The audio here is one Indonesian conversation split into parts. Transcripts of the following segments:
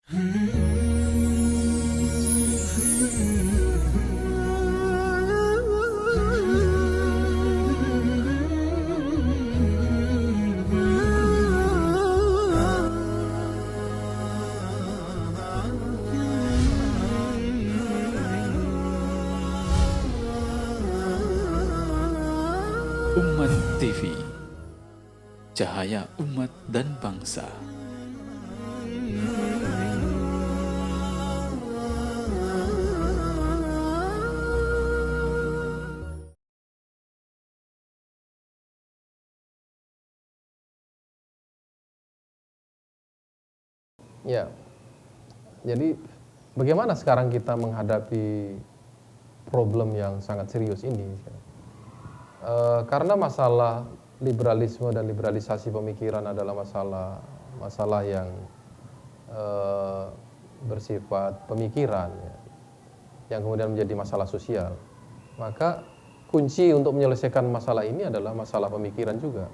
Umat TV, cahaya umat dan bangsa. Ya, jadi bagaimana sekarang kita menghadapi problem yang sangat serius ini? Karena masalah liberalisme dan liberalisasi pemikiran adalah masalah yang bersifat pemikiran, ya, yang kemudian menjadi masalah sosial. Maka kunci untuk menyelesaikan masalah ini adalah masalah pemikiran juga.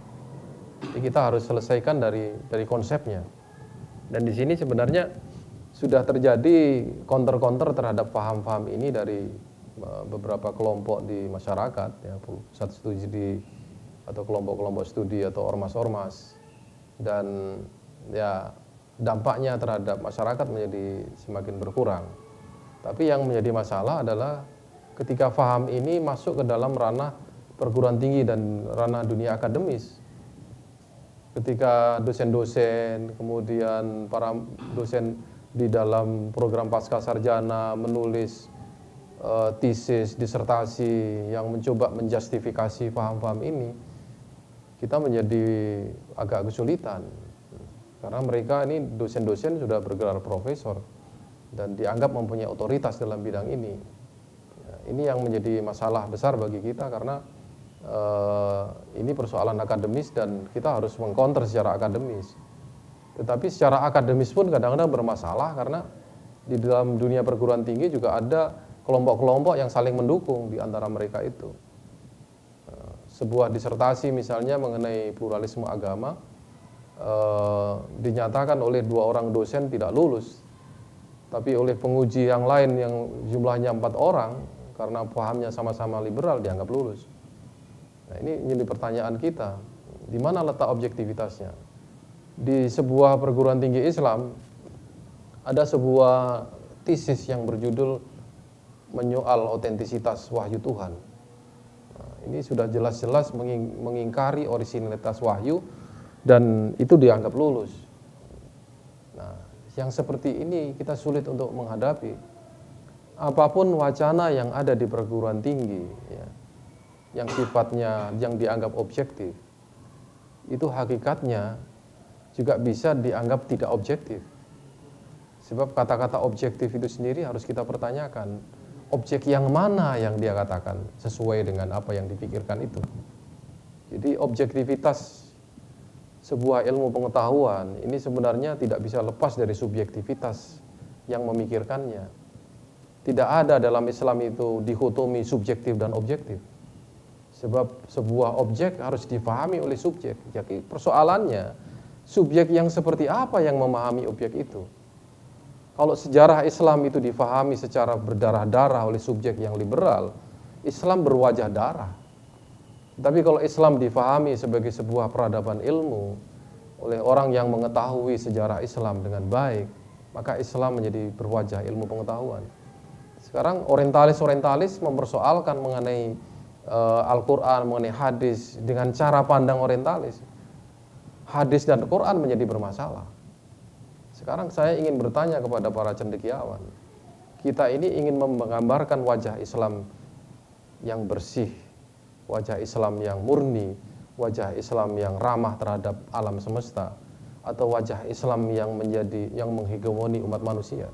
Jadi kita harus selesaikan dari konsepnya. Dan di sini sebenarnya sudah terjadi counter-counter terhadap paham-paham ini dari beberapa kelompok di masyarakat, ya, pusat studi atau kelompok-kelompok studi atau ormas-ormas, dan ya dampaknya terhadap masyarakat menjadi semakin berkurang. Tapi yang menjadi masalah adalah ketika paham ini masuk ke dalam ranah perguruan tinggi dan ranah dunia akademis. Ketika dosen-dosen, kemudian para dosen di dalam program pasca sarjana menulis tesis, disertasi yang mencoba menjustifikasi paham-paham ini, kita menjadi agak kesulitan. Karena mereka ini dosen-dosen sudah bergelar profesor dan dianggap mempunyai otoritas dalam bidang ini. Ini yang menjadi masalah besar bagi kita karena ini persoalan akademis dan kita harus mengcounter secara akademis. Tetapi secara akademis pun kadang-kadang bermasalah karena di dalam dunia perguruan tinggi juga ada kelompok-kelompok yang saling mendukung di antara mereka itu. Sebuah disertasi misalnya mengenai pluralisme agama dinyatakan oleh 2 orang dosen tidak lulus, tapi oleh penguji yang lain yang jumlahnya 4 orang karena pahamnya sama-sama liberal dianggap lulus. Nah, ini menjadi pertanyaan kita, di mana letak objektivitasnya? Di sebuah perguruan tinggi Islam ada sebuah tesis yang berjudul menyoal otentisitas wahyu Tuhan. Nah, ini sudah jelas-jelas mengingkari orisinalitas wahyu dan itu dianggap lulus. Nah, yang seperti ini kita sulit untuk menghadapi. Apapun wacana yang ada di perguruan tinggi, ya, yang sifatnya yang dianggap objektif, itu hakikatnya juga bisa dianggap tidak objektif. Sebab kata-kata objektif itu sendiri harus kita pertanyakan, objek yang mana yang dia katakan sesuai dengan apa yang dipikirkan itu. Jadi objektivitas sebuah ilmu pengetahuan ini sebenarnya tidak bisa lepas dari subjektivitas yang memikirkannya. Tidak ada dalam Islam itu dikotomi subjektif dan objektif. Sebab sebuah objek harus dipahami oleh subjek. Jadi persoalannya, subjek yang seperti apa yang memahami objek itu? Kalau sejarah Islam itu difahami secara berdarah-darah oleh subjek yang liberal, Islam berwajah darah. Tapi kalau Islam difahami sebagai sebuah peradaban ilmu oleh orang yang mengetahui sejarah Islam dengan baik, maka Islam menjadi berwajah ilmu pengetahuan. Sekarang orientalis mempersoalkan mengenai Al-Quran, mengenai hadis dengan cara pandang orientalis. Hadis dan Quran menjadi bermasalah. Sekarang saya ingin bertanya kepada para cendekiawan. Kita ini ingin menggambarkan wajah Islam yang bersih, wajah Islam yang murni, wajah Islam yang ramah terhadap alam semesta, atau wajah Islam yang menghegemoni umat manusia.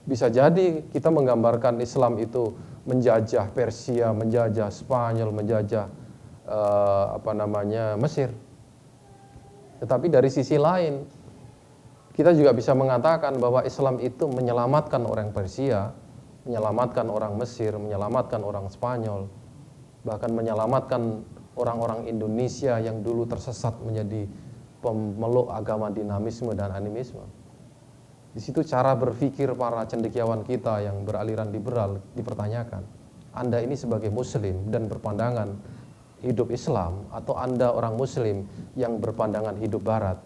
Bisa jadi kita menggambarkan Islam itu menjajah Persia, menjajah Spanyol, menjajah Mesir. Tetapi dari sisi lain, kita juga bisa mengatakan bahwa Islam itu menyelamatkan orang Persia, menyelamatkan orang Mesir, menyelamatkan orang Spanyol, bahkan menyelamatkan orang-orang Indonesia yang dulu tersesat menjadi pemeluk agama dinamisme dan animisme. Di situ cara berpikir para cendekiawan kita yang beraliran liberal dipertanyakan. Anda ini sebagai Muslim dan berpandangan hidup Islam, atau Anda orang Muslim yang berpandangan hidup Barat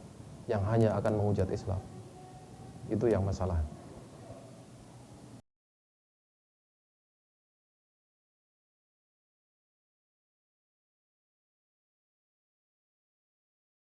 yang hanya akan menghujat Islam? Itu yang masalah.